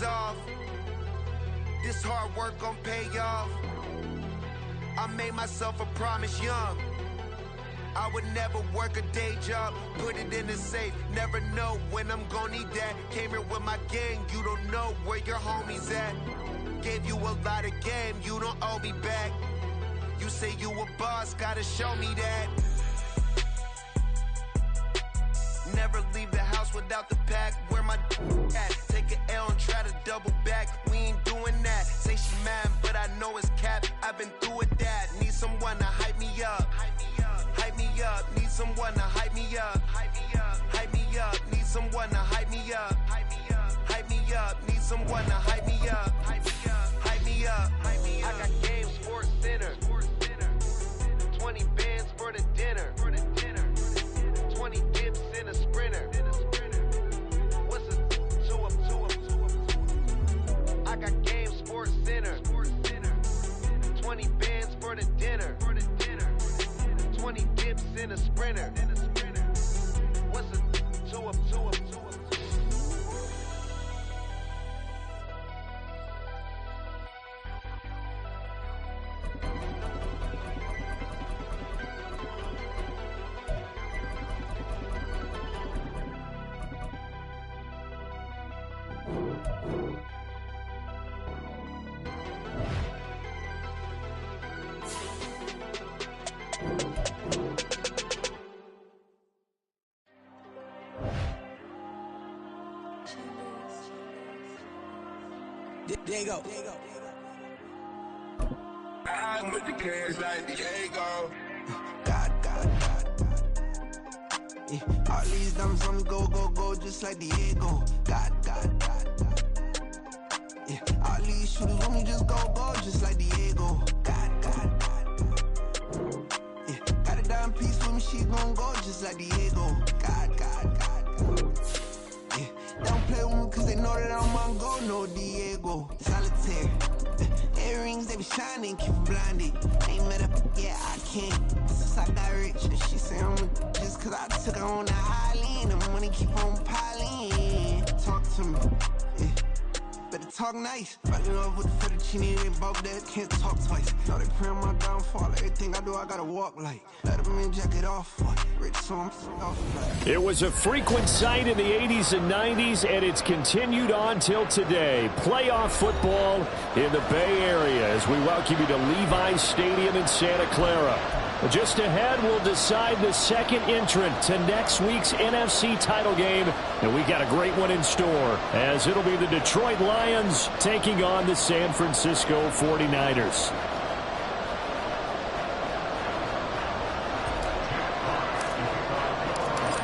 off. This hard work gon' pay off. I made myself a promise young. I would never work a day job, put it in the safe, never know when I'm gon' need that. Came here with my gang, you don't know where your homies at. Gave you a lot of game, you don't owe me back. You say you a boss, gotta show me that. Never leave the house without the pack, where my at? Take an L and try to double back, we ain't doing that. Say she mad, but I know it's cap, I've been through with that. Need someone to hype me up. Hype me up, need someone to hype me up. Hype me up, need someone to hype me up. Hype me up, need someone to hype me up. Hype me up, I got game, Sports Center. 20 bands for the dinner. 20 dips in a sprinter. What's a two up? I got game, Sports Center. 20 bands for the dinner. 20 dips in a sprinter. What's a two up? Diego. I'm with the cash like Diego. God. Yeah, all these diamonds on me go, just like Diego. God. Yeah, all these shooters on me just go, just like Diego. God. Yeah, got a dime piece with me, she gon' go just like Diego. God. Yeah, they don't play with me cause they know that I'm on go, no Diego. Solitaire. Earrings, they be shining, keep blinded. Ain't met up, yeah, I can't. Since I got rich, and she say I'm just cause I took her on the island. The money keep on piling. Talk to me, yeah. Better talk nice. Fucking up with the fettuccine, they both dead, can't talk twice. Now they pray on my downfall, everything I do, I gotta walk like. Let them in, jacket off, rich, so I'm off like. It was a frequent sight in the 80s and 90s, and it's continued on till today. Playoff football in the Bay Area as we welcome you to Levi's Stadium in Santa Clara. Just ahead, we'll decide the second entrant to next week's NFC title game. And we got a great one in store, as it'll be the Detroit Lions taking on the San Francisco 49ers.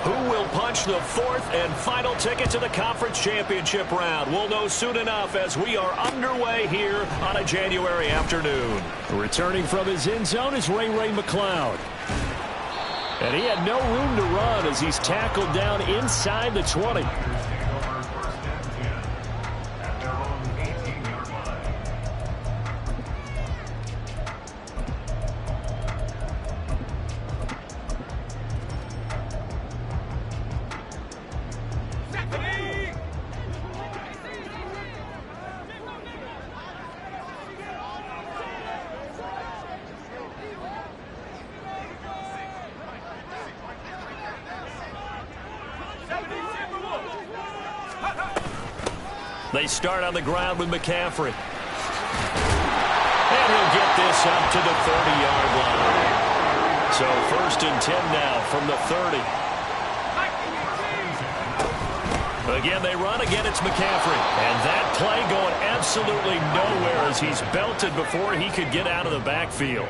Who will punch the fourth and final ticket to the conference championship round? We'll know soon enough as we are underway here on a January afternoon. Returning from his end zone is Ray McLeod. And he had no room to run as he's tackled down inside the 20. They start on the ground with McCaffrey. And he'll get this up to the 30-yard line. So 1st and 10 now from the 30. Again, they run. Again, it's McCaffrey. And that play going absolutely nowhere as he's belted before he could get out of the backfield.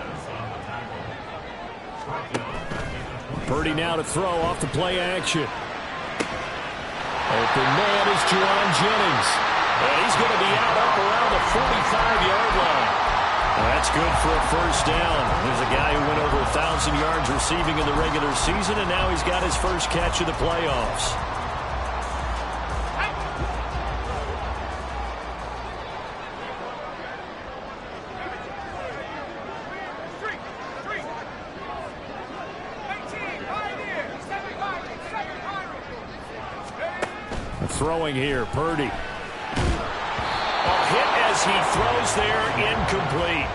Purdy now to throw off the play action. Open man is Juwan Jennings. And he's going to be out up around the 45-yard line. That's good for a first down. There's a guy who went over 1,000 yards receiving in the regular season, and now he's got his first catch of the playoffs. Throwing here, Purdy. as he throws there, incomplete.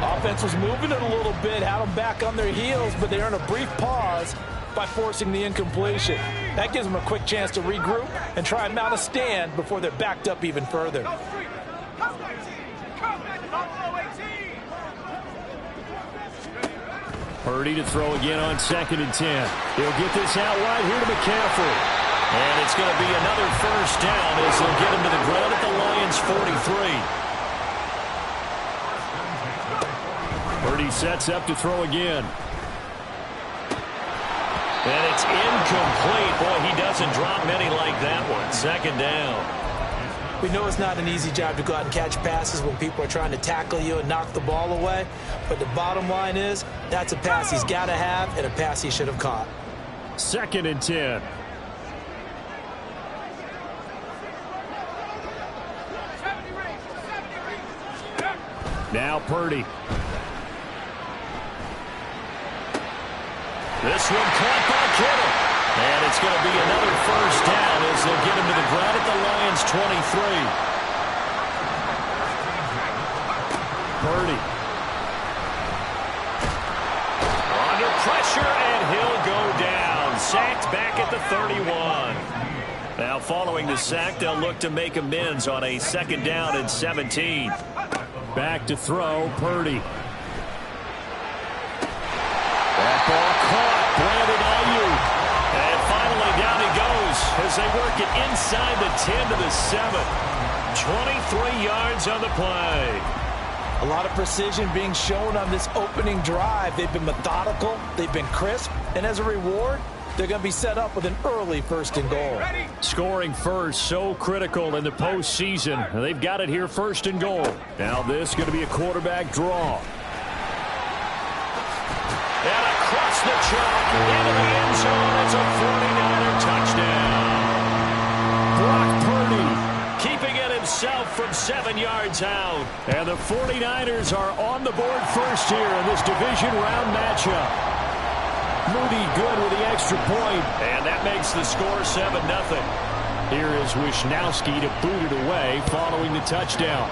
Offense was moving it a little bit, had them back on their heels, but they earned a brief pause by forcing the incompletion. That gives them a quick chance to regroup and try and mount a stand before they're backed up even further. Purdy to throw again on 2nd and 10. He'll get this out wide here to McCaffrey. And it's going to be another first down as they'll get him to the ground at the Lions' 43. Purdy sets up to throw again. And it's incomplete. Boy, he doesn't drop many like that one. 2nd down. We know it's not an easy job to go out and catch passes when people are trying to tackle you and knock the ball away. But the bottom line is, that's a pass he's got to have and a pass he should have caught. 2nd and 10. Now Purdy. This one caught by Kittle. And it's going to be another first down as they'll get him to the ground at the Lions' 23. Purdy. Under pressure, and he'll go down. Sacked back at the 31. Now following the sack, they'll look to make amends on a 2nd down and 17. Back to throw, Purdy. That ball caught, Brandon Ayuk. And finally down he goes as they work it inside the 10 to the 7. 23 yards on the play. A lot of precision being shown on this opening drive. They've been methodical, they've been crisp, and as a reward, they're going to be set up with an early 1st and goal. Scoring first, so critical in the postseason. They've got it here, 1st and goal. Now this is going to be a quarterback draw. And across the chalk into the end zone. It's a 49er touchdown. Brock Purdy keeping it himself from 7 yards out. And the 49ers are on the board first here in this division round matchup. Moody good with the extra point, and that makes the score 7-0. Here is Wisnowski to boot it away following the touchdown.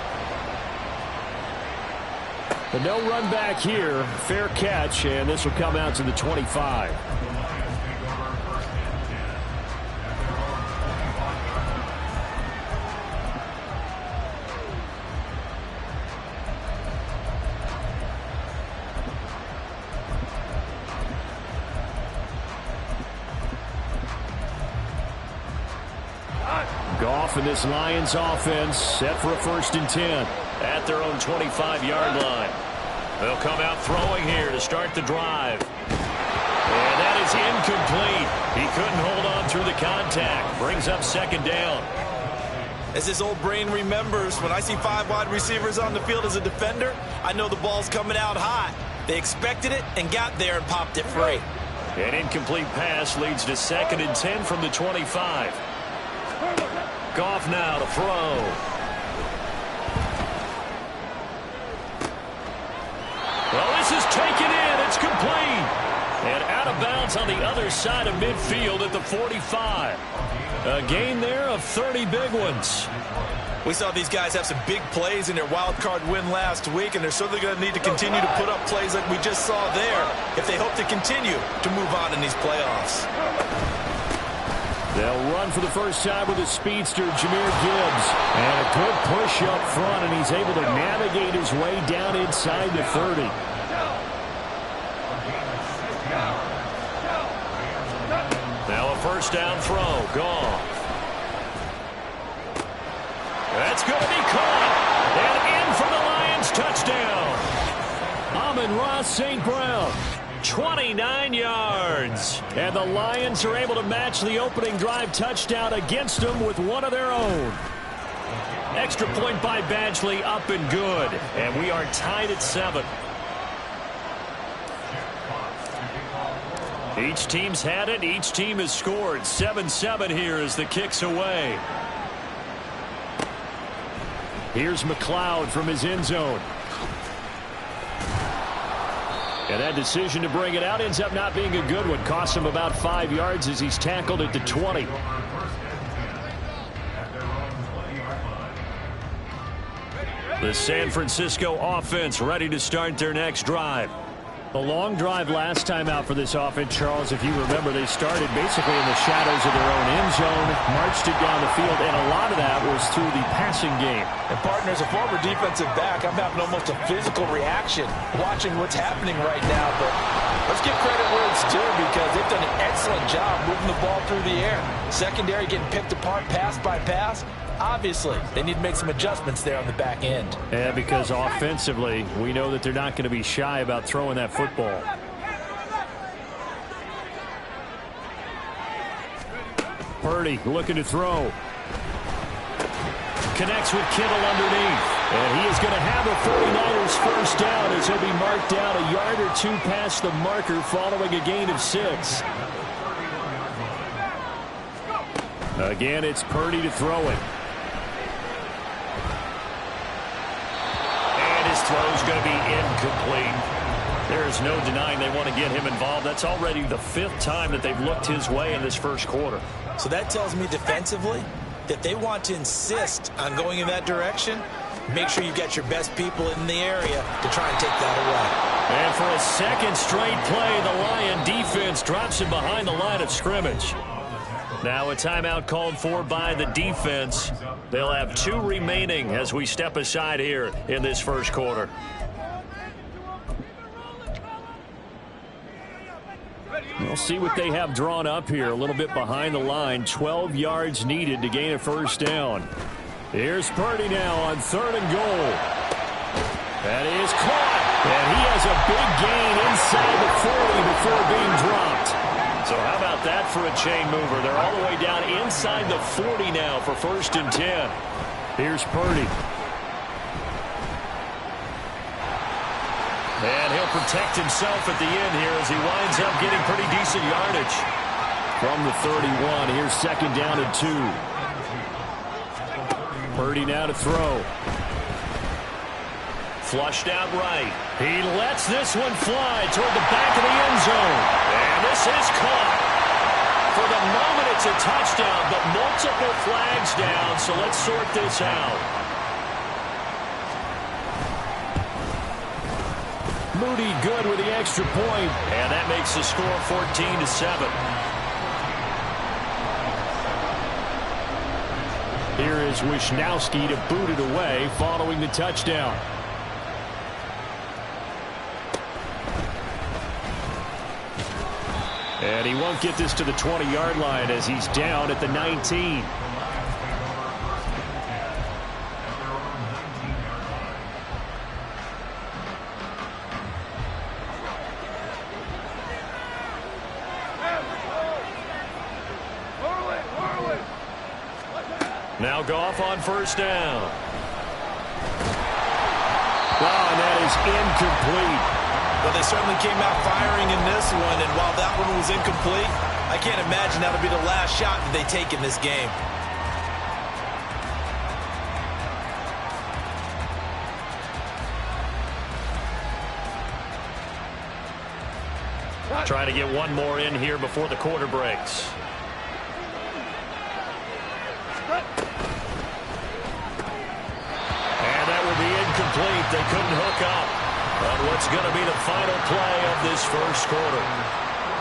The no run back here, fair catch, and this will come out to the 25. Goff and this Lions offense set for a 1st and 10 at their own 25-yard line. They'll come out throwing here to start the drive. And that is incomplete. He couldn't hold on through the contact. Brings up 2nd down. As his old brain remembers, when I see 5 wide receivers on the field as a defender, I know the ball's coming out hot. They expected it and got there and popped it free. An incomplete pass leads to 2nd and 10 from the 25. Goff now to throw. Well, this is taken in. It's complete. And out of bounds on the other side of midfield at the 45. A gain there of 30 big ones. We saw these guys have some big plays in their wild card win last week, and they're certainly going to need to continue to put up plays like we just saw there if they hope to continue to move on in these playoffs. They'll run for the first time with a speedster, Jahmyr Gibbs. And a good push up front, and he's able to navigate his way down inside the 30. Now a first down throw. Goff. That's going to be caught. And in for the Lions touchdown. Amon-Ra St. Brown. 29 yards. And the Lions are able to match the opening drive touchdown against them with one of their own. Extra point by Badgley, up and good. And we are tied at 7. Each team's had it. Each team has scored. 7-7 here as the kick's away. Here's McLeod from his end zone. And that decision to bring it out ends up not being a good one. Costs him about 5 yards as he's tackled at the 20. The San Francisco offense ready to start their next drive. A long drive last time out for this offense, Charles. If you remember, they started basically in the shadows of their own end zone, marched it down the field, and a lot of that was through the passing game. And, partner, as a former defensive back, I'm having almost a physical reaction watching what's happening right now. But let's give credit where it's due because they've done an excellent job moving the ball through the air. Secondary getting picked apart pass by pass. Obviously, they need to make some adjustments there on the back end. Yeah, because offensively, we know that they're not going to be shy about throwing that football. Purdy looking to throw. Connects with Kittle underneath. And he is going to have a 49ers first down as he'll be marked down a yard or two past the marker following a gain of 6. Again, it's Purdy to throw it. Throw's going to be incomplete. There's no denying they want to get him involved. That's already the 5th time that they've looked his way in this first quarter. So that tells me defensively that they want to insist on going in that direction. Make sure you get your best people in the area to try and take that away. And for a second straight play, the Lion defense drops him behind the line of scrimmage. Now a timeout called for by the defense. They'll have 2 remaining as we step aside here in this first quarter. We'll see what they have drawn up here. A little bit behind the line. 12 yards needed to gain a first down. Here's Purdy now on 3rd and goal. That is caught. And he has a big gain inside the 40 before being dropped. So how about that for a chain mover? They're all the way down inside the 40 now for 1st and 10. Here's Purdy. And he'll protect himself at the end here as he winds up getting pretty decent yardage. From the 31, here's 2nd down and 2. Purdy now to throw. Flushed out right. He lets this one fly toward the back of the end zone. And this is caught. For the moment, it's a touchdown, but multiple flags down, so let's sort this out. Moody good with the extra point, and that makes the score 14-7. Here is Wisnowski to boot it away following the touchdown. And he won't get this to the 20-yard line as he's down at the 19. Now Goff on 1st down. Oh, and that is incomplete. Well, they certainly came out firing in this one, and while that one was incomplete, I can't imagine that'll be the last shot that they take in this game. Trying to get one more in here before the quarter breaks. And that will be incomplete. They couldn't hook up on what's going to be the final play of this first quarter.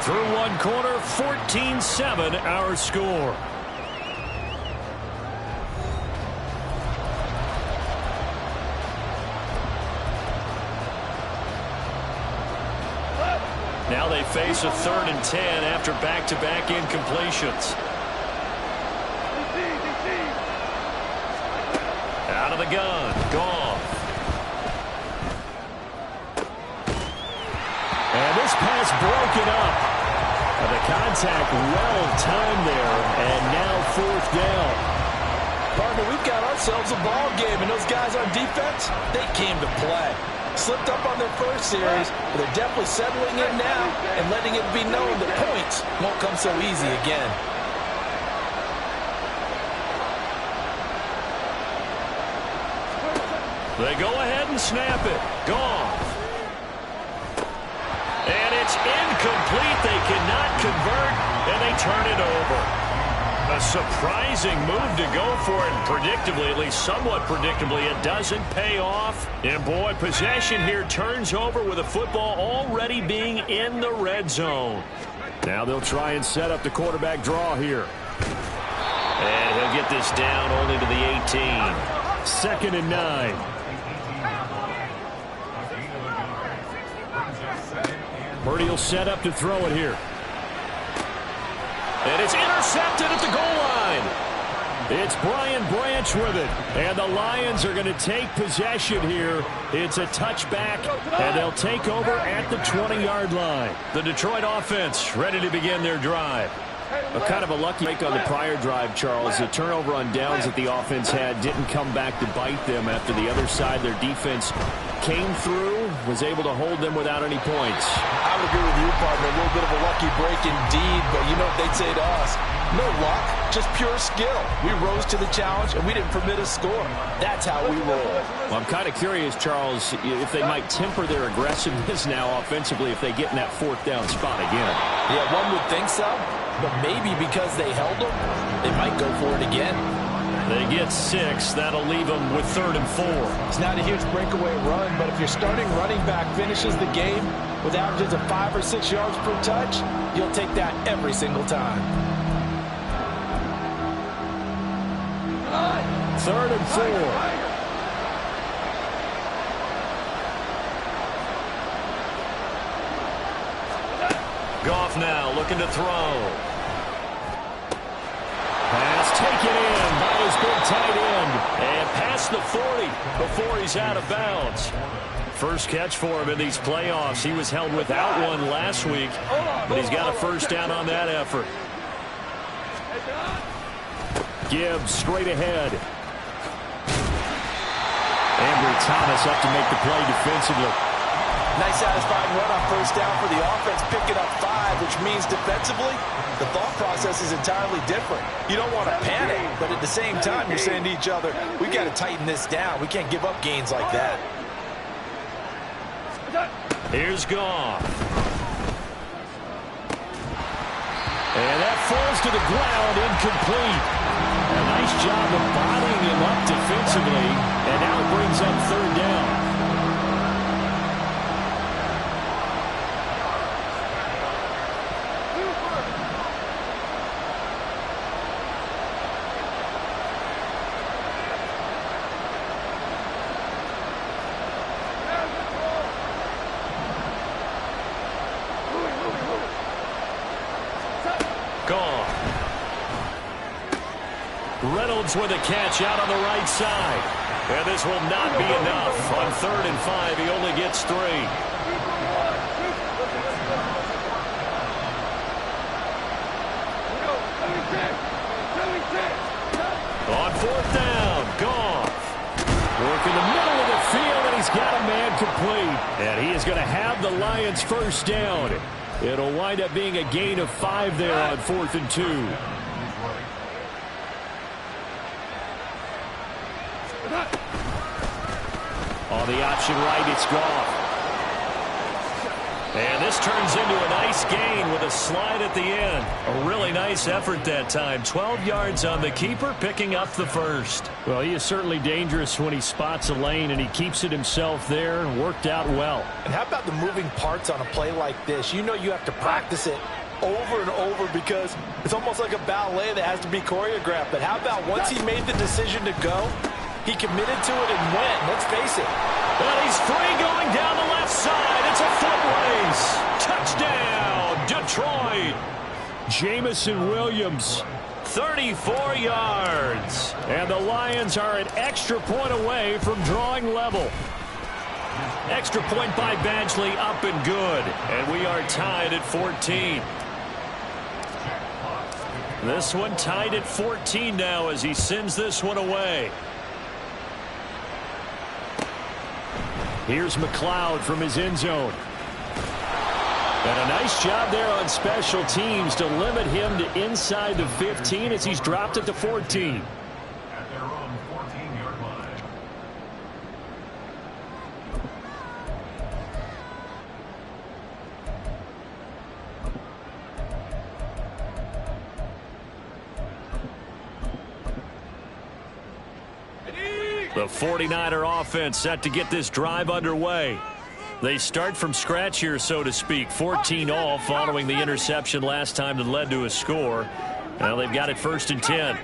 Through one quarter, 14-7 our score. Now they face a 3rd and 10 after back-to-back incompletions. Out of the gun, Goff. And this pass broken up. And the contact well-timed there, and now 4th down. Partner, we've got ourselves a ball game, and those guys on defense, they came to play. Slipped up on their first series, but they're definitely settling in now and letting it be known that points won't come so easy again. They go ahead and snap it. Goff. And it's incomplete. They cannot convert, and they turn it over. A surprising move to go for it, and predictably, at least somewhat predictably, it doesn't pay off. And boy, possession here turns over with a football already being in the red zone. Now they'll try and set up the quarterback draw here. And he'll get this down only to the 18. 2nd and 9. Purdy will set up to throw it here. And it's intercepted at the goal line. It's Brian Branch with it. And the Lions are going to take possession here. It's a touchback, and they'll take over at the 20-yard line. The Detroit offense ready to begin their drive. A kind of a lucky break on the prior drive, Charles. The turnover on downs that the offense had didn't come back to bite them after the other side. Their defense came through, was able to hold them without any points. I would agree with you, partner. A little bit of a lucky break indeed, but you know what they'd say to us? No luck, just pure skill. We rose to the challenge, and we didn't permit a score. That's how we roll. Well, I'm kind of curious, Charles, if they might temper their aggressiveness now offensively if they get in that 4th down spot again. Yeah, one would think so, but maybe because they held them, they might go for it again. They get 6. That'll leave them with 3rd and 4. It's not a huge breakaway run, but if your starting running back finishes the game with averages of 5 or 6 yards per touch, you'll take that every single time. 3rd and 4. Goff now looking to throw. Pass taken in by his big tight end. And past the 40 before he's out of bounds. First catch for him in these playoffs. He was held without one last week, but he's got a 1st down on that effort. Gibbs straight ahead. Ambry Thomas up to make the play defensively. Nice satisfying run on 1st down for the offense, picking up 5, which means defensively, the thought process is entirely different. You don't want to panic, but at the same time, you're saying to each other, we've got to tighten this down. We can't give up gains like that. Here's Goff. And that falls to the ground, incomplete. A nice job of bodying him up defensively, and now it brings up 3rd down. Reynolds with a catch out on the right side. And this will not be enough. On 3rd and 5, he only gets 3. On 4th down, Goff. Work in the middle of the field, and he's got a man complete. And he is going to have the Lions' 1st down. It'll wind up being a gain of 5 there on 4th and 2. On the option right, it's Goff. And this turns into a nice gain with a slide at the end. A really nice effort that time. 12 yards on the keeper, picking up the 1st. Well, he is certainly dangerous when he spots a lane, and he keeps it himself there. Worked out well. And how about the moving parts on a play like this? You know you have to practice it over and over because it's almost like a ballet that has to be choreographed. But how about once he made the decision to go, he committed to it and went. Let's face it. And he's free going down the left side. It's a foot race. Touchdown, Detroit. Jamison Williams, 34 yards. And the Lions are an extra point away from drawing level. Extra point by Badgley, up and good. And we are tied at 14. This one tied at 14 now as he sends this one away. Here's McLeod from his end zone. And a nice job there on special teams to limit him to inside the 15 as he's dropped at the 14. At their own 14-yard line. The 49er offense set to get this drive underway. They start from scratch here, so to speak. 14 all following the interception last time that led to a score. Now they've got it 1st and 10.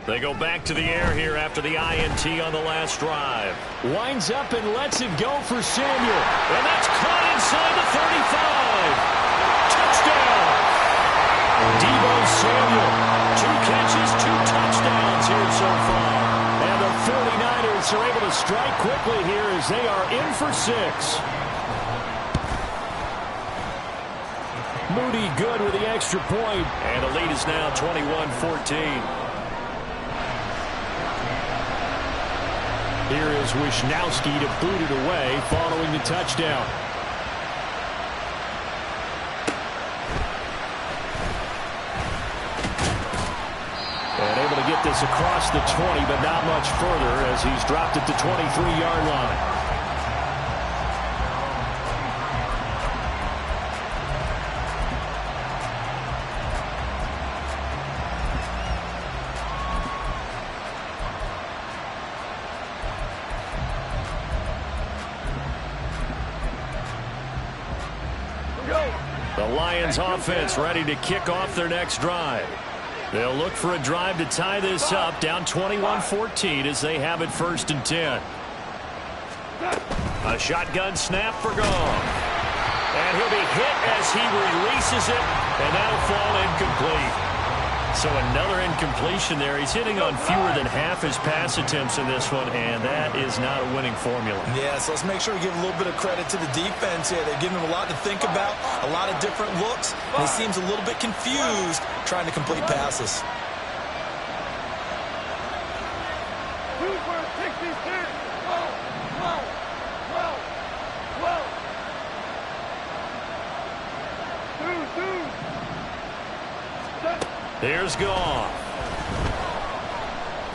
They go back to the air here after the INT on the last drive. Winds up and lets it go for Samuel. And that's caught inside the 35. Touchdown. Deebo Samuel. 2 catches, 2 touchdowns here so far. And the 49ers are able to strike quickly here as they are in for 6. Moody good with the extra point. And the lead is now 21-14. Here is Wisnowski to boot it away following the touchdown. And able to get this across the 20, but not much further as he's dropped at the 23-yard line. The Lions offense ready to kick off their next drive. They'll look for a drive to tie this up, down 21-14 as they have it 1st and 10. A shotgun snap for Goff. And he'll be hit as he releases it, and that'll fall incomplete. So another incompletion there. He's hitting on fewer than half his pass attempts in this one, and that is not a winning formula. Yeah, so let's make sure we give a little bit of credit to the defense here. They're giving him a lot to think about, a lot of different looks, and he seems a little bit confused trying to complete passes. Here's Goff.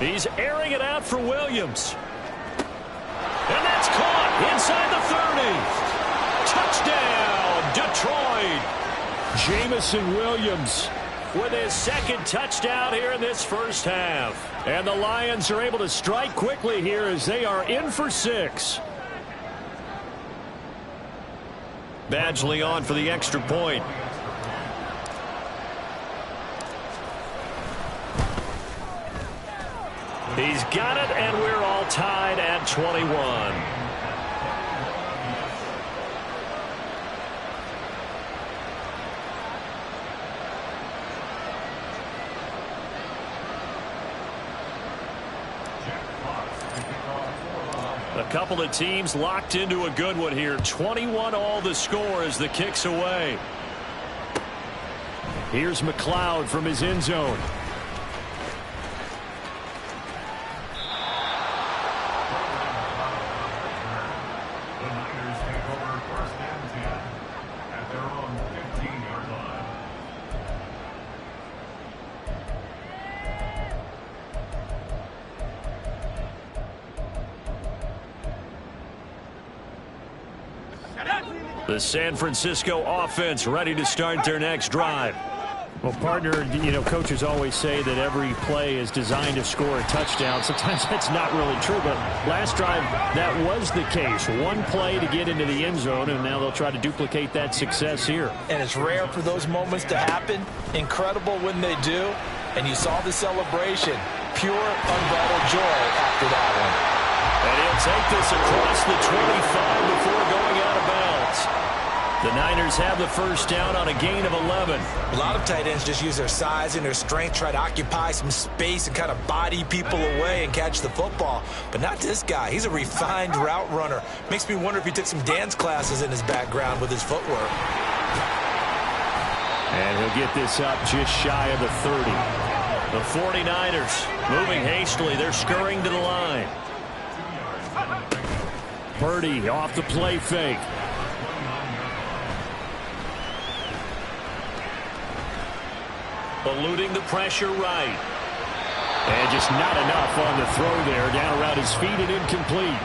He's airing it out for Williams. And that's caught inside the 30. Touchdown, Detroit. Jamison Williams with his 2nd touchdown here in this first half. And the Lions are able to strike quickly here as they are in for 6. Badgley on for the extra point. He's got it, and we're all tied at 21. A couple of teams locked into a good one here. 21 all the score as the kick's away. Here's McLeod from his end zone. The San Francisco offense ready to start their next drive. Well, partner, you know, coaches always say that every play is designed to score a touchdown. Sometimes that's not really true, but last drive, that was the case. One play to get into the end zone, and now they'll try to duplicate that success here. And it's rare for those moments to happen. Incredible when they do. And you saw the celebration. Pure, unbridled joy after that one. And he'll take this across the 25 before going out of bounds. The Niners have the first down on a gain of 11. A lot of tight ends just use their size and their strength, try to occupy some space and kind of body people away and catch the football. But not this guy. He's a refined route runner. Makes me wonder if he took some dance classes in his background with his footwork. And he'll get this up just shy of the 30. The 49ers moving hastily. They're scurrying to the line. Purdy off the play fake. Eluding the pressure right. And just not enough on the throw there. Down around his feet and incomplete.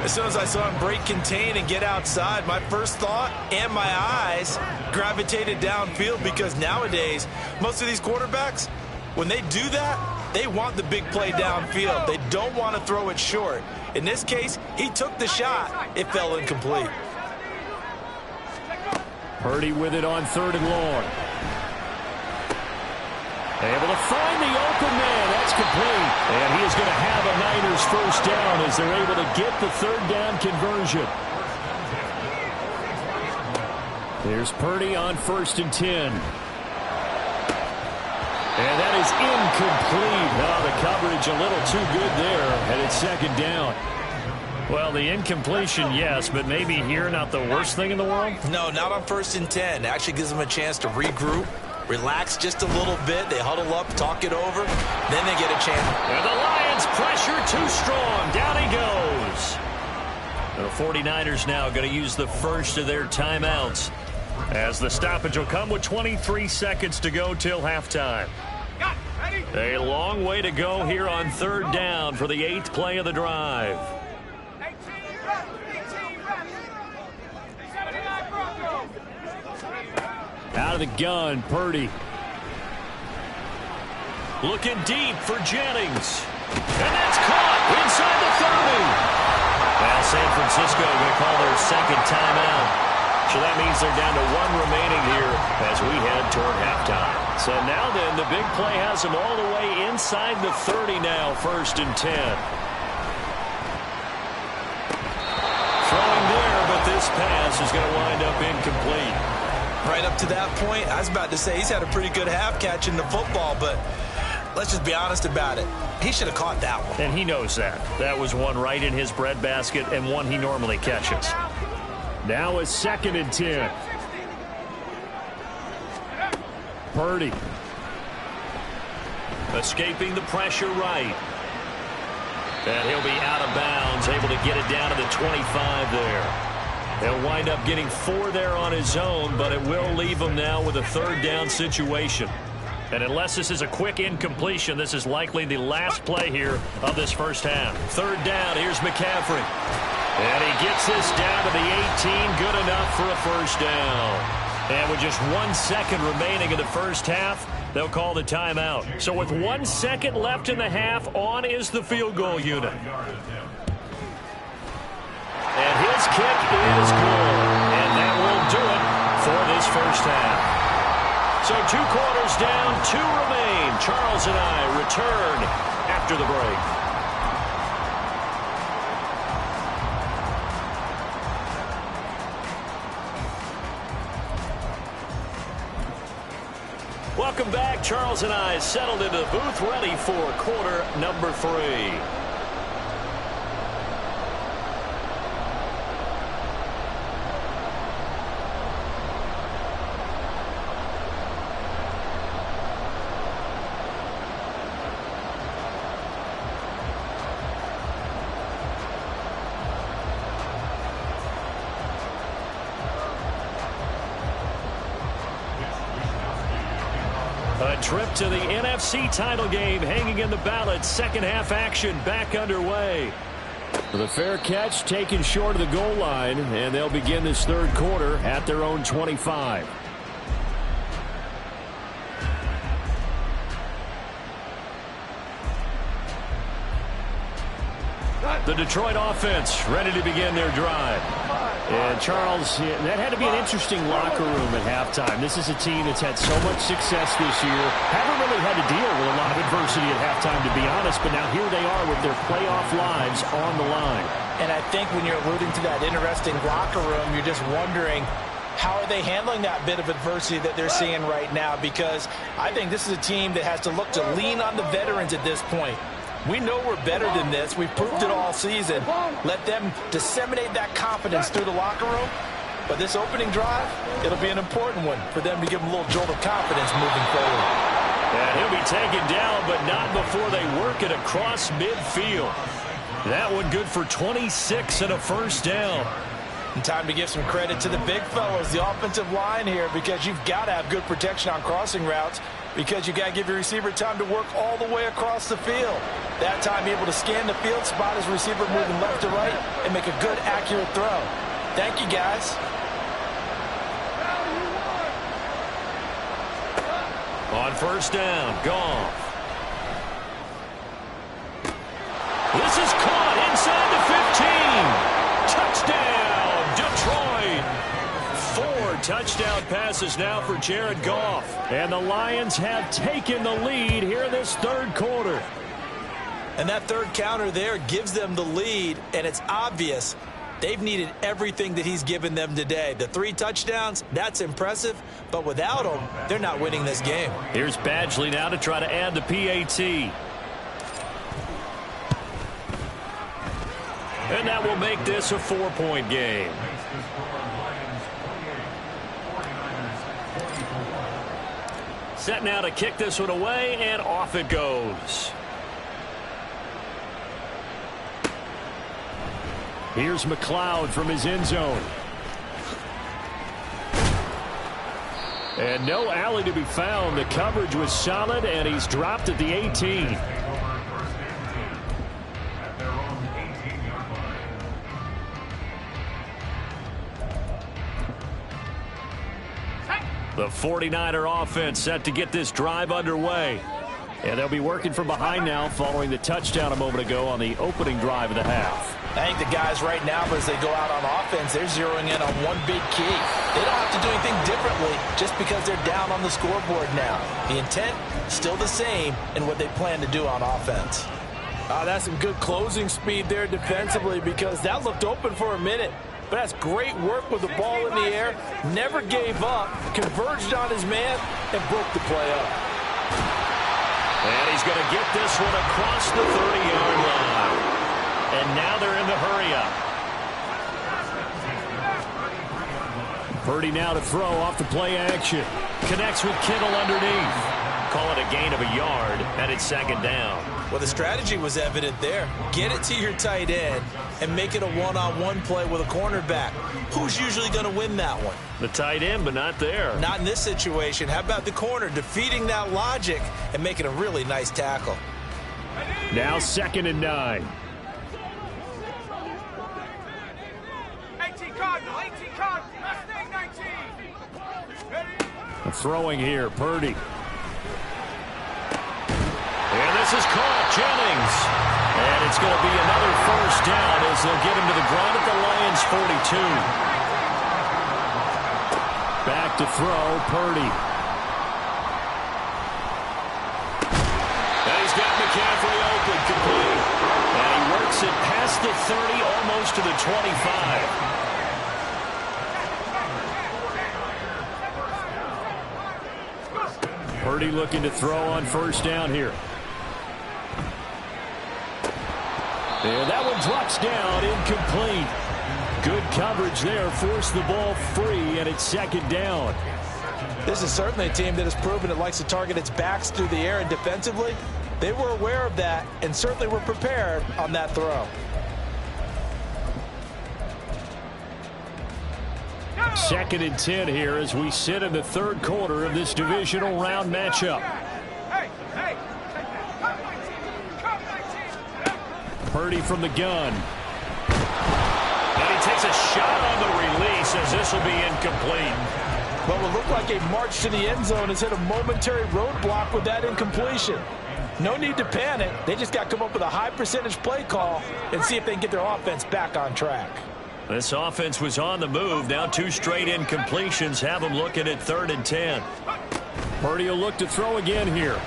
As soon as I saw him break contain and get outside, my first thought and my eyes gravitated downfield, because nowadays, most of these quarterbacks, when they do that, They want the big play downfield. They don't want to throw it short. In this case, he took the shot. It fell incomplete. Purdy with it on 3rd and long. Able to find the open man. That's complete. And he is going to have a Niners first down as they're able to get the 3rd down conversion. There's Purdy on 1st and 10. And that is incomplete. Oh, the coverage a little too good there, and it's 2nd down. Well, the incompletion, yes, but maybe here not the worst thing in the world? No, not on 1st and 10. Actually gives them a chance to regroup, relax just a little bit. They huddle up, talk it over, then they get a chance. And the Lions pressure too strong. Down he goes. The 49ers now going to use the first of their timeouts, as the stoppage will come with 23 seconds to go till halftime. A long way to go here on 3rd down for the 8th play of the drive. Out of the gun, Purdy. Looking deep for Jennings. And that's caught inside the 30. Now San Francisco going to call their 2nd timeout. So that means they're down to 1 remaining here as we head toward halftime. So now then, the big play has them all the way inside the 30 now, 1st and 10. Throwing there, but this pass is going to wind up incomplete. Right up to that point, I was about to say he's had a pretty good half catching the football, but let's just be honest about it. He should have caught that one. And he knows that. That was one right in his breadbasket and one he normally catches. Now a 2nd and 10. Purdy. Escaping the pressure right. And he'll be out of bounds, able to get it down to the 25 there. He'll wind up getting 4 there on his own, but it will leave him now with a 3rd down situation. And unless this is a quick incompletion, this is likely the last play here of this first half. 3rd down, here's McCaffrey. And he gets this down to the 18, good enough for a first down. And with just 1 second remaining in the first half, they'll call the timeout. So with 1 second left in the half, on is the field goal unit. And his kick is good. And that will do it for this first half. So 2 quarters down, 2 remain. Charles and I return after the break. Welcome back. Charles and I settled into the booth, ready for quarter number 3. A trip to the NFC title game hanging in the balance. Second half action back underway. The fair catch taken short of the goal line, and they'll begin this 3rd quarter at their own 25. The Detroit offense ready to begin their drive. And Charles, that had to be an interesting locker room at halftime. This is a team that's had so much success this year. Haven't really had to deal with a lot of adversity at halftime, to be honest, but now here they are with their playoff lives on the line. And I think when you're alluding to that interesting locker room, you're just wondering, how are they handling that bit of adversity that they're seeing right now? Because I think this is a team that has to look to lean on the veterans at this point. We know we're better than this. We've proved it all season. Let them disseminate that confidence through the locker room. But this opening drive, it'll be an important one for them to give them a little jolt of confidence moving forward. And he'll be taken down, but not before they work it across midfield. That one good for 26 and a first down. And time to give some credit to the big fellas, the offensive line here, because you've got to have good protection on crossing routes, because you got to give your receiver time to work all the way across the field. That time able to scan the field, spot his receiver moving left to right, and make a good, accurate throw. Thank you, guys. On first down, Goff. This is caught inside the 15. Touchdown, Detroit. 4 touchdown passes now for Jared Goff. And the Lions have taken the lead here in this third quarter. And that third counter there gives them the lead, and it's obvious they've needed everything that he's given them today. The 3 touchdowns, that's impressive, but without him, they're not winning this game. Here's Badgley now to try to add the PAT. And that will make this a 4-point game. Set now to kick this one away, and off it goes. Here's McLeod from his end zone. And no alley to be found. The coverage was solid, and he's dropped at the 18. The 49er offense set to get this drive underway. And they'll be working from behind now following the touchdown a moment ago on the opening drive of the half. I think the guys right now, as they go out on offense, they're zeroing in on one big key. They don't have to do anything differently just because they're down on the scoreboard now. The intent, still the same in what they plan to do on offense. That's some good closing speed there defensively, because that looked open for a minute. But that's great work with the ball in the air. Never gave up, converged on his man, and broke the play up. And he's going to get this one across the 30-yard line. And now they're in the hurry-up. Purdy now to throw off the play action. Connects with Kittle underneath. Call it a gain of a yard, and it's second down. Well, the strategy was evident there. Get it to your tight end and make it a one-on-one play with a cornerback. Who's usually going to win that one? The tight end, but not there. Not in this situation. How about the corner defeating that logic and making a really nice tackle? Now 2nd and 9. 18 Cardinal, 18 Cardinal, last name 19. Throwing here, Purdy. And this is caught, Jennings. And it's going to be another first down as they'll get him to the ground at the Lions' 42. Back to throw, Purdy. And he's got McCaffrey open, complete. And he works it past the 30, almost to the 25. Purdy looking to throw on first down here. And that one drops down, incomplete. Good coverage there, forced the ball free, and it's second down. This is certainly a team that has proven it likes to target its backs through the air, and defensively, they were aware of that and certainly were prepared on that throw. Second and 10 here as we sit in the third quarter of this divisional round matchup. Purdy from the gun. And he takes a shot on the release as this will be incomplete. What will look like a march to the end zone has hit a momentary roadblock with that incompletion. No need to panic. They just got to come up with a high percentage play call and see if they can get their offense back on track. This offense was on the move. Now 2 straight incompletions have them looking at 3rd and 10. Purdy will look to throw again here.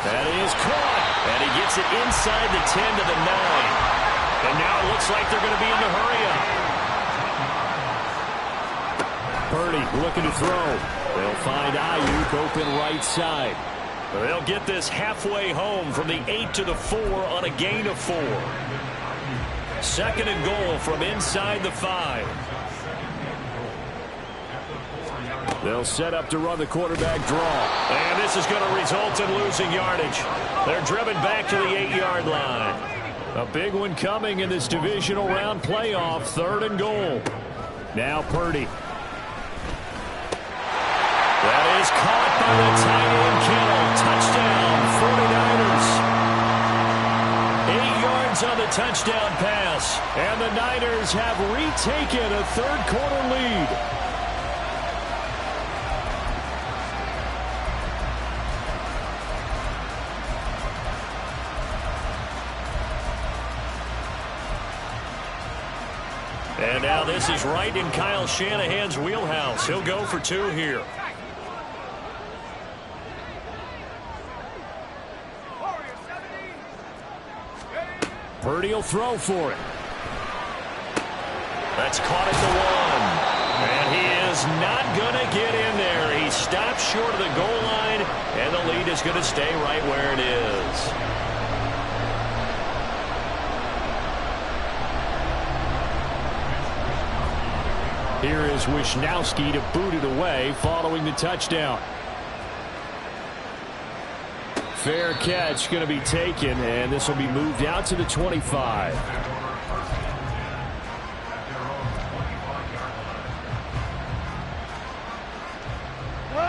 That is caught. And he gets it inside the 10 to the 9. And now it looks like they're going to be in the hurry-up. Purdy looking to throw. They'll find Ayuk open right side. They'll get this halfway home from the 8 to the 4 on a gain of 4. 2nd and goal from inside the 5. They'll set up to run the quarterback draw. And this is going to result in losing yardage. They're driven back to the 8-yard line. A big one coming in this divisional round playoff. 3rd and goal. Now Purdy. That is caught by the tight end Kittle. Touchdown, 49ers. 8 yards on the touchdown pass. And the Niners have retaken a third quarter lead. Now this is right in Kyle Shanahan's wheelhouse. He'll go for 2 here. Purdy will throw for it. That's caught at the 1. And he is not going to get in there. He stops short of the goal line, and the lead is going to stay right where it is. Here is Wisnowski to boot it away following the touchdown. Fair catch going to be taken, and this will be moved out to the 25.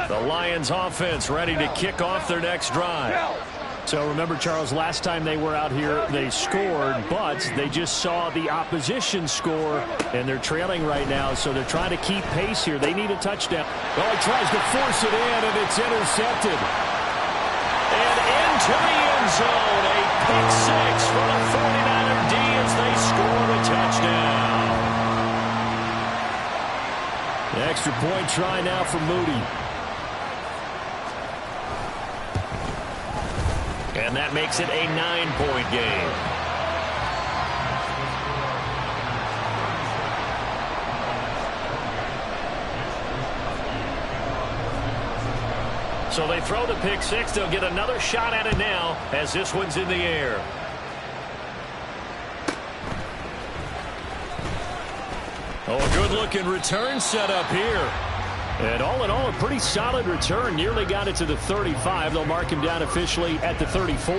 The Lions offense ready to kick off their next drive. So remember, Charles, last time they were out here, they scored, but they just saw the opposition score, and they're trailing right now, so they're trying to keep pace here. They need a touchdown. Oh, he tries to force it in, and it's intercepted. And into the end zone, a pick 6 for the 49er D as they score the touchdown. The extra point try now for Moody. And that makes it a 9-point game. So they throw the pick 6. They'll get another shot at it now as this one's in the air. Oh, a good-looking return set up here. And all in all, a pretty solid return. Nearly got it to the 35. They'll mark him down officially at the 34.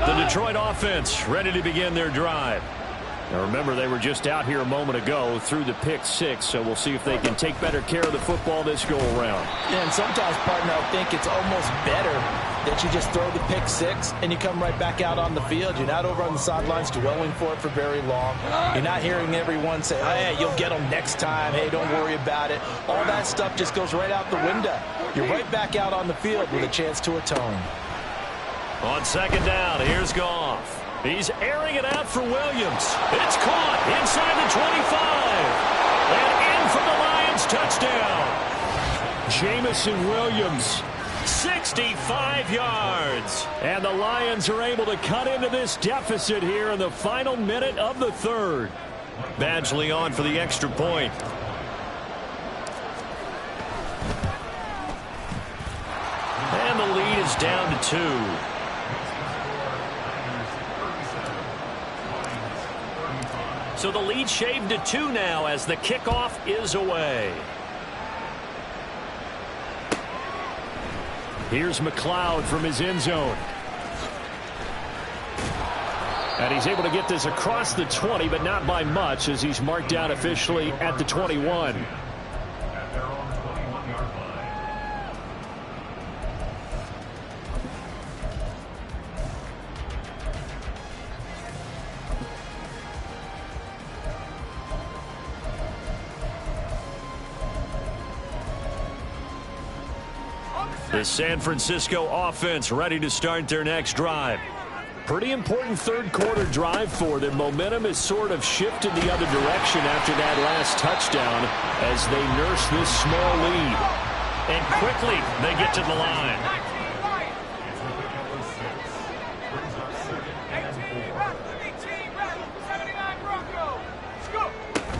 The Detroit offense ready to begin their drive. Now remember, they were just out here a moment ago through the pick 6, so we'll see if they can take better care of the football this go-around. Yeah, and sometimes, partner, I think it's almost better that you just throw the pick 6 and you come right back out on the field. You're not over on the sidelines dwelling for it for very long. You're not hearing everyone say, hey, you'll get them next time. Hey, don't worry about it. All that stuff just goes right out the window. You're right back out on the field with a chance to atone. On second down, here's Goff. He's airing it out for Williams. It's caught inside the 25. And in for the Lions, touchdown. Jamison Williams. 65 yards. And the Lions are able to cut into this deficit here in the final minute of the third. Badgley on for the extra point. And the lead is down to 2. So the lead shaved to 2 now as the kickoff is away. Here's McLeod from his end zone. And he's able to get this across the 20, but not by much, as he's marked down officially at the 21. At their own 21-yard line. The San Francisco offense ready to start their next drive. Pretty important third quarter drive for them. Momentum has sort of shifted the other direction after that last touchdown as they nurse this small lead. And quickly they get to the line.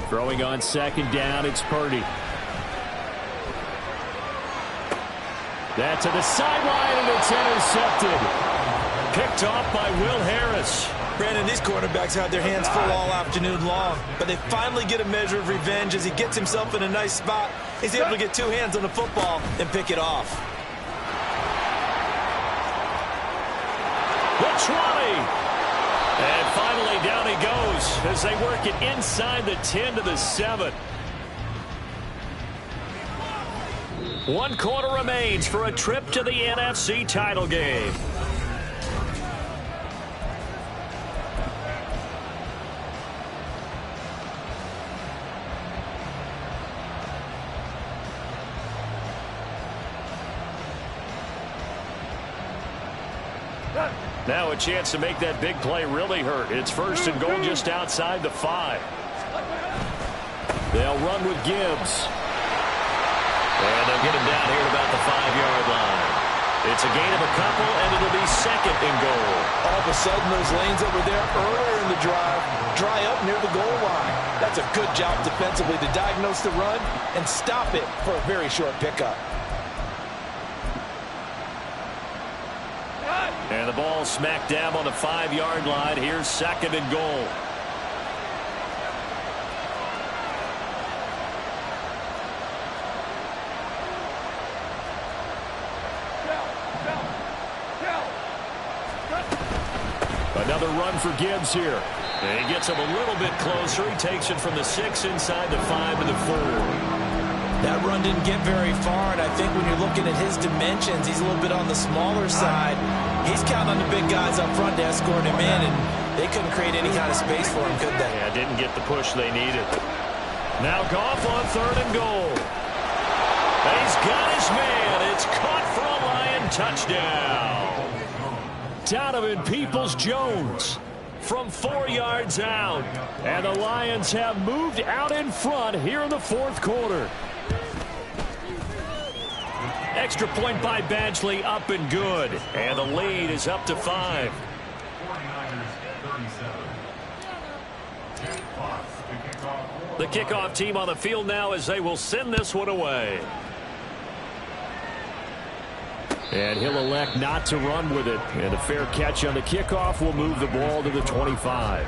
Throwing on second down, it's Purdy. That to the sideline, and it's intercepted. Picked off by Will Harris. Brandon, these quarterbacks had their hands full all afternoon long, but they finally get a measure of revenge as he gets himself in a nice spot. He's able to get 2 hands on the football and pick it off. The 20. And finally down he goes as they work it inside the 10 to the 7. 1 quarter remains for a trip to the NFC title game. Now a chance to make that big play really hurt. It's first and goal just outside the 5. They'll run with Gibbs. And they'll get him down here at about the 5-yard line. It's a gain of a couple, and it'll be second and goal. All of a sudden, those lanes that were there earlier in the drive dry up near the goal line. That's a good job defensively to diagnose the run and stop it for a very short pickup. And the ball smack dab on the 5-yard line. Here's second and goal. Another run for Gibbs here. And he gets him a little bit closer. He takes it from the 6 inside the 5 to the 4. That run didn't get very far, and I think when you're looking at his dimensions, he's a little bit on the smaller side. He's counting on the big guys up front to escort him in, and they couldn't create any kind of space for him, could they? Yeah, didn't get the push they needed. Now Goff on third and goal. He's got his man. It's caught for a Lion touchdown. Donovan Peoples-Jones from 4 yards out. And the Lions have moved out in front here in the fourth quarter. Extra point by Badgley, up and good. And the lead is up to 5. 49ers, 37. The kickoff team on the field now as they will send this one away. And he'll elect not to run with it. And a fair catch on the kickoff will move the ball to the 25.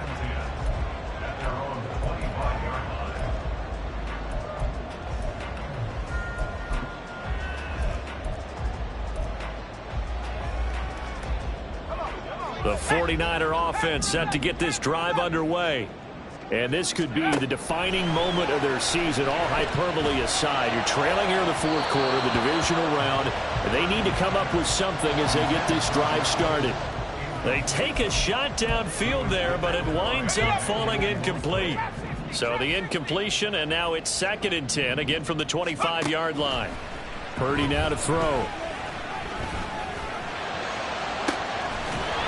The 49er offense set to get this drive underway. And this could be the defining moment of their season, all hyperbole aside. You're trailing here in the fourth quarter, the divisional round, and they need to come up with something as they get this drive started. They take a shot downfield there, but it winds up falling incomplete. So the incompletion, and now it's second and 10, again from the 25-yard line. Purdy now to throw.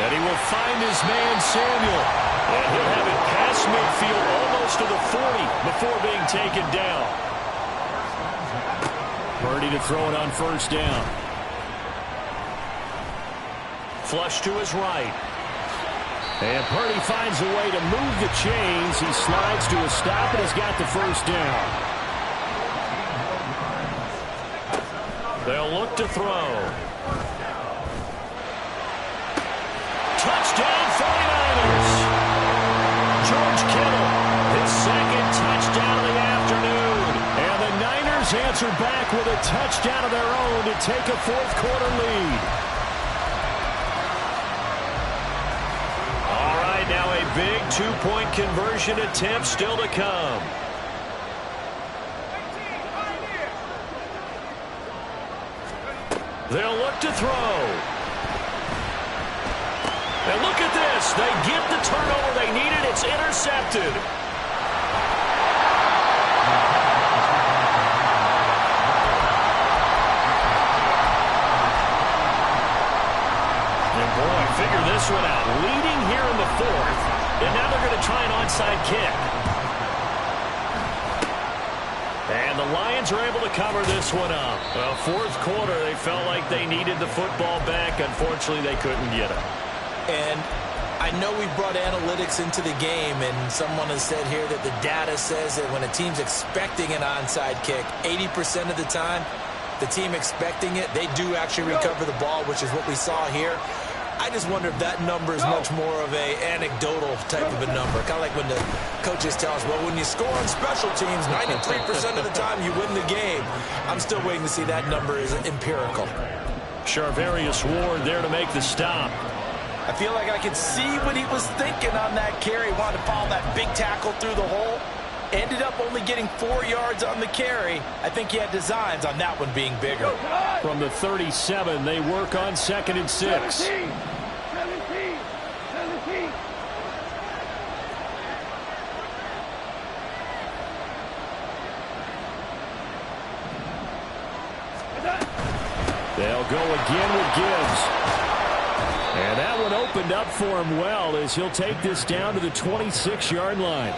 And he will find his man, Samuel. And he'll have it past midfield almost to the 40 before being taken down. Purdy to throw it on first down. Flush to his right. And Purdy finds a way to move the chains. He slides to a stop and has got the first down. They'll look to throw. Touchdown 49ers. George Kittle, his second touchdown of the afternoon. And the Niners answer back with a touchdown of their own to take a fourth quarter lead. All right, now a big two-point conversion attempt still to come. They'll look to throw. And look at this. They get the turnover they needed. It's intercepted. And boy, figure this one out. Leading here in the fourth. And now they're going to try an onside kick. And the Lions are able to cover this one up. Well, fourth quarter, they felt like they needed the football back. Unfortunately, they couldn't get it. And I know we brought analytics into the game, and someone has said here that the data says that when a team's expecting an onside kick, 80% of the time, the team expecting it, they do actually recover the ball, which is what we saw here. I just wonder if that number is much more of a anecdotal type of a number. Kind of like when the coaches tell us, well, when you score on special teams, 93% of the time you win the game. I'm still waiting to see that number is empirical. Charvarius Ward there to make the stop. I feel like I could see what he was thinking on that carry. He wanted to follow that big tackle through the hole. Ended up only getting 4 yards on the carry. I think he had designs on that one being bigger. From the 37, they work on second and 6. 17. They'll go again with Gibbs. And that one opened up for him well as he'll take this down to the 26-yard line.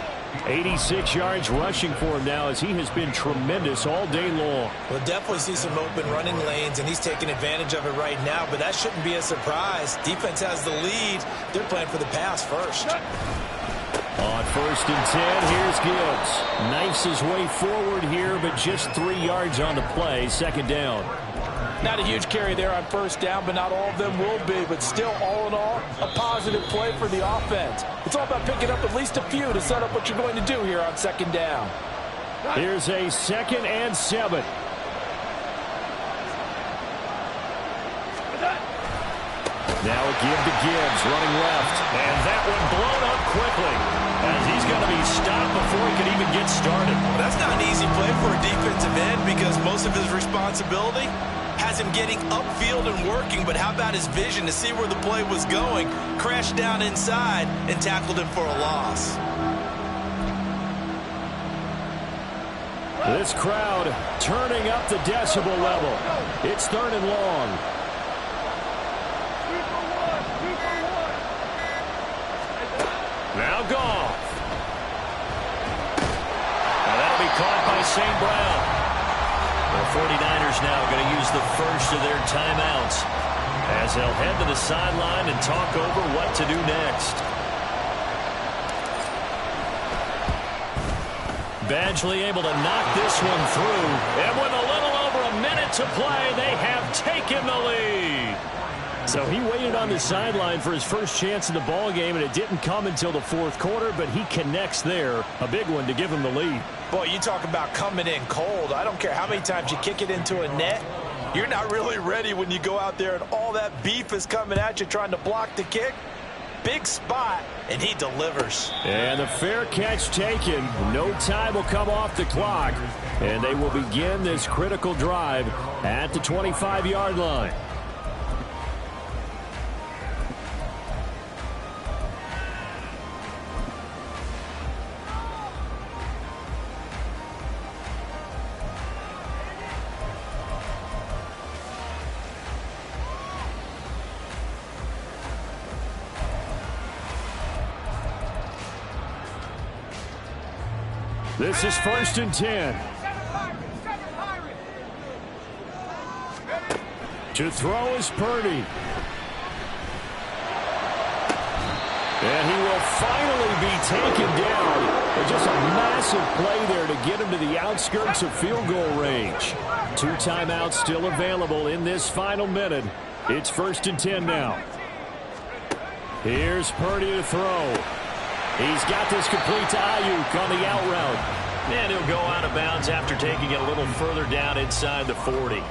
86 yards rushing for him now as he has been tremendous all day long. We'll definitely see some open running lanes, and he's taking advantage of it right now, but that shouldn't be a surprise. Defense has the lead. They're playing for the pass first. On 1st and 10, here's Gibbs. Knifes his way forward here, but just 3 yards on the play. 2nd down. Not a huge carry there on 1st down, but not all of them will be. But still, all in all, a positive play for the offense. It's all about picking up at least a few to set up what you're going to do here on 2nd down. Here's a 2nd and 7. Now a give to Gibbs, running left. And that one blown up quickly, as he's going to be stopped before he can even get started. Well, that's not an easy play for a defensive end because most of his responsibility has him getting upfield and working, but how about his vision to see where the play was going, crashed down inside, and tackled him for a loss. This crowd turning up the decibel level. It's 3rd and long. Now Goff. Now that'll be caught by St. Brown. The 49ers now going to use the first of their timeouts as they'll head to the sideline and talk over what to do next. Badgley able to knock this one through. And with a little over a minute to play, they have taken the lead. So he waited on the sideline for his first chance in the ball game, and it didn't come until the 4th quarter, but he connects there. A big one to give him the lead. Boy, you talk about coming in cold. I don't care how many times you kick it into a net. You're not really ready when you go out there and all that beef is coming at you trying to block the kick. Big spot, and he delivers. And the fair catch taken. No time will come off the clock, and they will begin this critical drive at the 25-yard line. This is 1st and 10. To throw is Purdy. And he will finally be taken down. And just a massive play there to get him to the outskirts of field goal range. 2 timeouts still available in this final minute. It's 1st and 10 now. Here's Purdy to throw. He's got this complete to Ayuk on the out route. And he'll go out of bounds after taking it a little further down inside the 40.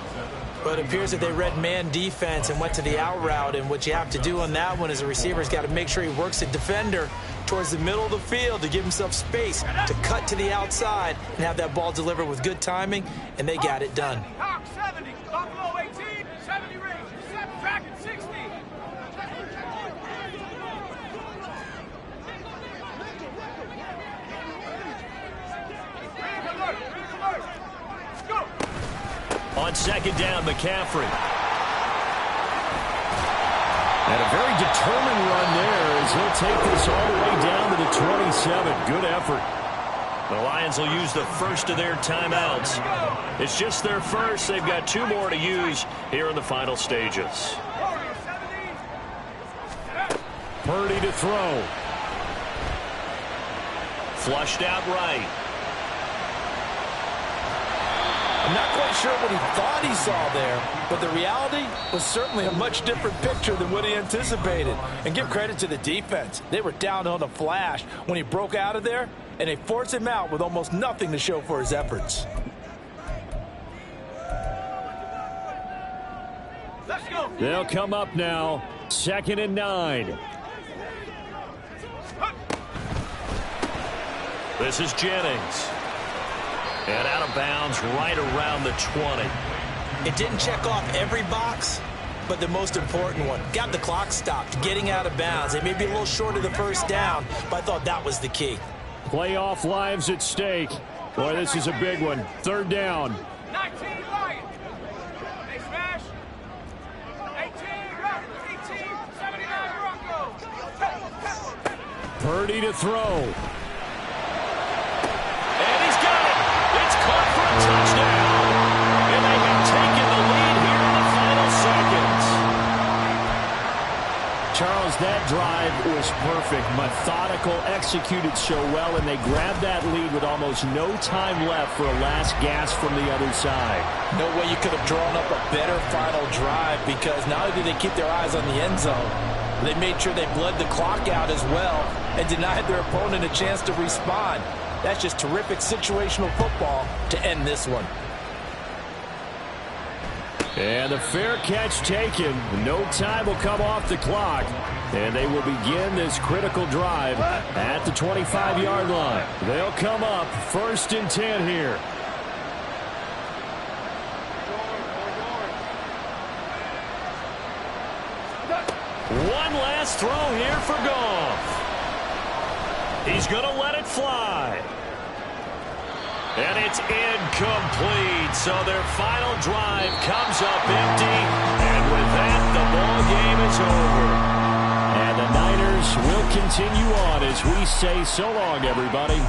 But it appears that they read man defense and went to the out route. And what you have to do on that one as a receiver's got to make sure he works the defender towards the middle of the field to give himself space to cut to the outside and have that ball delivered with good timing. And they got it done. 70, Buffalo 18, 70 range, track 60. On 2nd down, McCaffrey. And a very determined run there as he'll take this all the way down to the 27. Good effort. The Lions will use the first of their timeouts. It's just their first. They've got 2 more to use here in the final stages. Purdy to throw. Flushed out right. I'm not quite sure what he thought he saw there, but the reality was certainly a much different picture than what he anticipated. And give credit to the defense. They were down on a flash when he broke out of there, and they forced him out with almost nothing to show for his efforts. Let's go. They'll come up now, 2nd and 9. This is Jennings. And out of bounds right around the 20. It didn't check off every box, but the most important one. Got the clock stopped, getting out of bounds. They may be a little short of the 1st down, but I thought that was the key. Playoff lives at stake. Boy, this is a big one. 3rd down. 19 Lions. They smash. 18 run. 18, 79 run. Purdy to throw. And he's got it. It's caught for a touchdown. And they have taken the lead here in the final seconds. Charles, that drive was perfect. Methodical, executed so well, and they grabbed that lead with almost no time left for a last gasp from the other side. No way you could have drawn up a better final drive, because not only did they keep their eyes on the end zone, they made sure they bled the clock out as well and denied their opponent a chance to respond. That's just terrific situational football to end this one. And the fair catch taken. No time will come off the clock. And they will begin this critical drive at the 25-yard line. They'll come up 1st and 10 here. One last throw here for Goff. He's going to let it fly. And it's incomplete. So their final drive comes up empty. And with that, the ball game is over. And the Niners will continue on as we say so long, everybody.